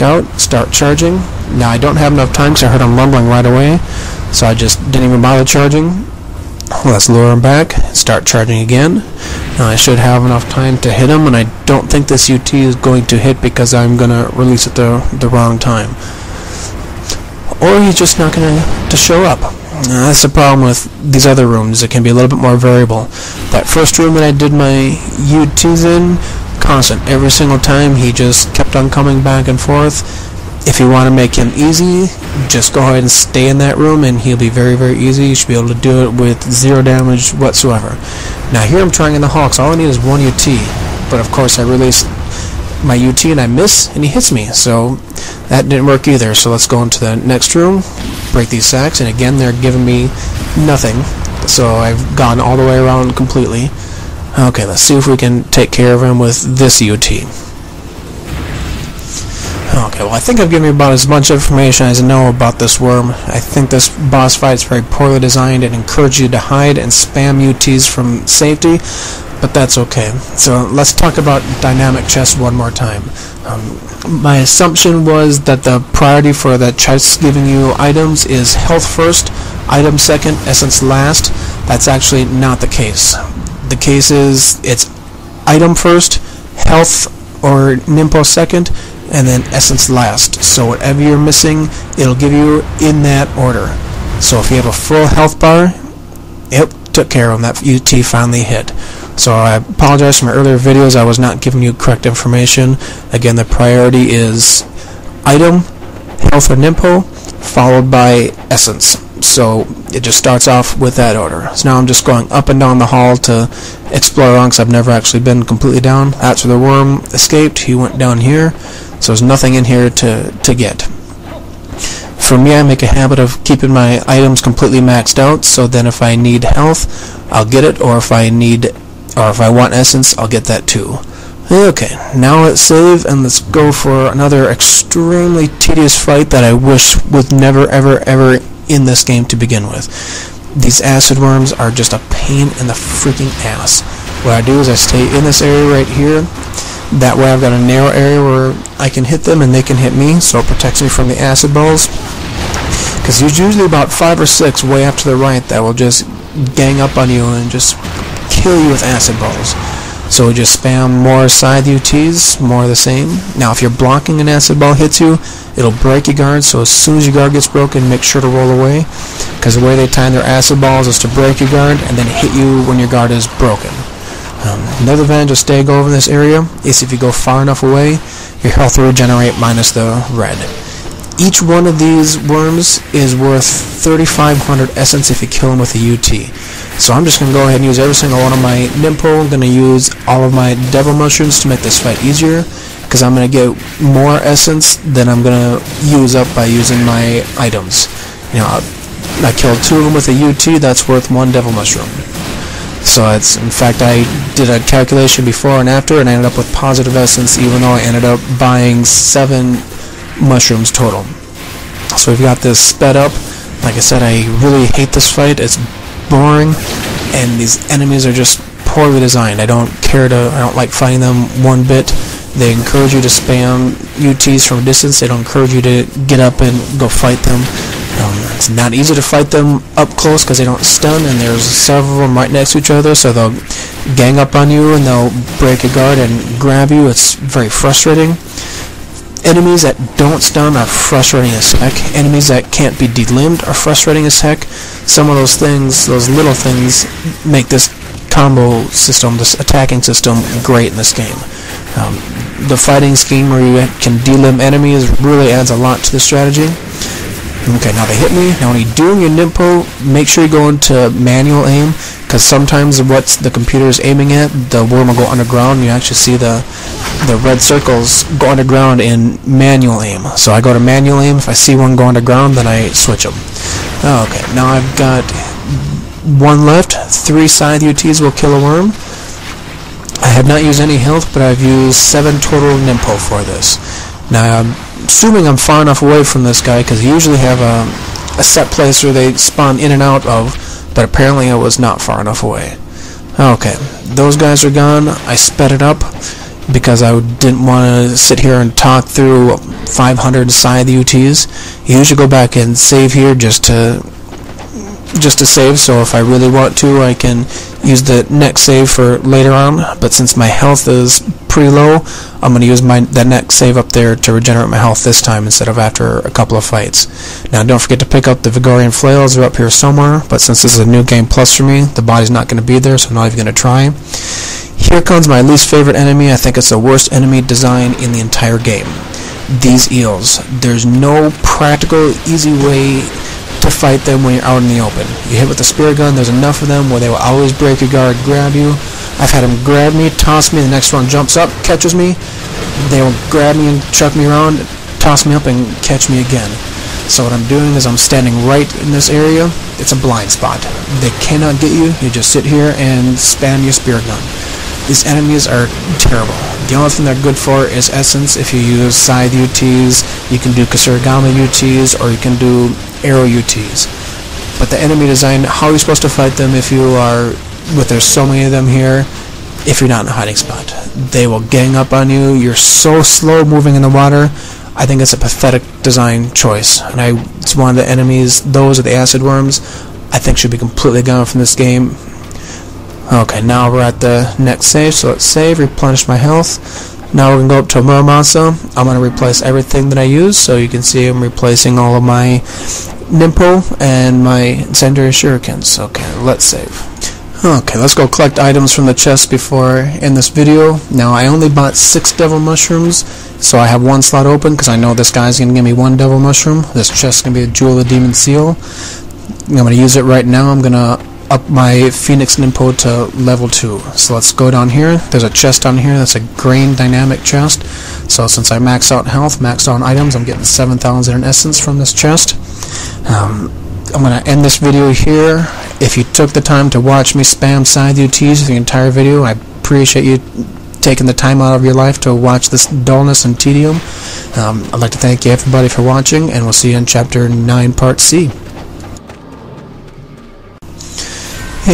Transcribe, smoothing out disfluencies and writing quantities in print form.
out, start charging. Now I don't have enough time because I heard him rumbling right away, so I just didn't even bother charging. Let's lure him back, start charging again. Now I should have enough time to hit him, and I don't think this UT is going to hit because I'm going to release it the wrong time. Or he's just not going to show up. That's the problem with these other rooms. It can be a little bit more variable. That first room that I did my UTs in, constant. Every single time he just kept on coming back and forth. If you want to make him easy, just go ahead and stay in that room and he'll be very, very easy. You should be able to do it with 0 damage whatsoever. Now here I'm trying in the Hawks. All I need is 1 UT. But of course I release my UT and I miss and he hits me. So that didn't work either. So let's go into the next room, break these sacks, and again they're giving me nothing. So I've gone all the way around completely. Okay, let's see if we can take care of him with this UT. Okay, well I think I've given you about as much information as I know about this worm. I think this boss fight is very poorly designed and encourages you to hide and spam UTs from safety, but that's okay. So let's talk about dynamic chests one more time. My assumption was that the priority for the chests giving you items is health first, item second, essence last. That's actually not the case. The case is it's item first, health or Nimpo second, and then essence last. So whatever you're missing, it'll give you in that order. So if you have a full health bar, yep, took care of them. That UT finally hit. So I apologize for my earlier videos. I was not giving you correct information. Again, the priority is item, health or Nimpo, followed by essence. So it just starts off with that order. So now I'm just going up and down the hall to explore around because I've never actually been completely down. That's where the worm escaped. He went down here. So there's nothing in here to get. For me, I make a habit of keeping my items completely maxed out, so then if I need health, I'll get it, or if I want essence, I'll get that too. Okay, now let's save and let's go for another extremely tedious fight that I wish was never ever in this game to begin with. These acid worms are just a pain in the freaking ass. What I do is I stay in this area right here. That way I've got a narrow area where I can hit them and they can hit me, so it protects me from the acid balls. Because there's usually about 5 or 6 way up to the right that will just gang up on you and just kill you with acid balls. So we just spam more side UTs, more of the same. Now if you're blocking an acid ball hits you, it'll break your guard, so as soon as your guard gets broken, make sure to roll away. Because the way they time their acid balls is to break your guard and then hit you when your guard is broken. Another advantage of staying over in this area is if you go far enough away, your health will regenerate minus the red. Each one of these worms is worth 3,500 essence if you kill them with a UT. So I'm just going to go ahead and use every single one of my Nimpo. I'm going to use all of my devil mushrooms to make this fight easier, because I'm going to get more essence than I'm going to use up by using my items. You know, I killed 2 of them with a UT, that's worth 1 devil mushroom. So it's, in fact, I did a calculation before and after, and I ended up with positive essence, even though I ended up buying 7 mushrooms total. So we've got this sped up. Like I said, I really hate this fight. It's boring, and these enemies are just poorly designed. I don't like fighting them one bit. They encourage you to spam UTs from a distance. They don't encourage you to get up and go fight them. It's not easy to fight them up close because they don't stun, and there's several of them right next to each other, so they'll gang up on you and they'll break your guard and grab you. It's very frustrating. Enemies that don't stun are frustrating as heck. Enemies that can't be delimbed are frustrating as heck. Some of those things, those little things, make this combo system, this attacking system, great in this game. The fighting scheme where you can delimb enemies really adds a lot to the strategy. Okay, now they hit me. Now when you're doing your Nimpo, make sure you go into manual aim, because sometimes what the computer is aiming at, the worm will go underground, and you actually see the red circles go underground in manual aim. So I go to manual aim. If I see one go underground, then I switch them. Okay, now I've got 1 left. 3 scythe UTs will kill a worm. I have not used any health, but I've used 7 total Nimpo for this. Now I'm assuming I'm far enough away from this guy, because they usually have a set place where they spawn in and out of, but apparently I was not far enough away. Okay, those guys are gone. I sped it up. because I didn't want to sit here and talk through 500 scythe UTs. You usually go back and save here just to save, so if I really want to, I can use the next save for later on, but since my health is pretty low, I'm going to use that next save up there to regenerate my health this time instead of after a couple of fights. Now don't forget to pick up the Vigorian flails. They're up here somewhere, but since this is a new game plus for me, the body's not going to be there, so I'm not even going to try. Here comes my least favorite enemy. I think it's the worst enemy design in the entire game. These eels. There's no practical, easy way to fight them when you're out in the open. You hit with the spear gun, there's enough of them where they will always break your guard, grab you. I've had them grab me, toss me, the next one jumps up, catches me. They will grab me and chuck me around, toss me up, and catch me again. So what I'm doing is I'm standing right in this area. It's a blind spot. They cannot get you. You just sit here and spam your spear gun. These enemies are terrible. The only thing they're good for is essence. If you use scythe UTs, you can do Kasurigama UTs, or you can do arrow UTs. But the enemy design, how are you supposed to fight them if you are, there's so many of them here, if you're not in a hiding spot? They will gang up on you. You're so slow moving in the water. I think it's a pathetic design choice. And it's one of the enemies, those are the acid worms, I think should be completely gone from this game. Okay, now we're at the next save, so let's save, replenish my health. Now we're going to go up to Muramasa. I'm going to replace everything that I use, so you can see I'm replacing all of my Nimpo and my incendiary shurikens. Okay, let's save. Okay, let's go collect items from the chest before I end this video. Now, I only bought 6 devil mushrooms, so I have 1 slot open, because I know this guy's going to give me 1 devil mushroom. This chest is going to be a Jewel of the Demon Seal. I'm going to use it right now. I'm going to up my Phoenix Nimpo to level 2. So let's go down here. There's a chest down here. That's a grain dynamic chest. So since I maxed out health, maxed out on items, I'm getting 7,000 in essence from this chest. I'm going to end this video here. If you took the time to watch me spam scythe UTs for the entire video, I appreciate you taking the time out of your life to watch this dullness and tedium. I'd like to thank you everybody for watching, and we'll see you in Chapter 9 Part C.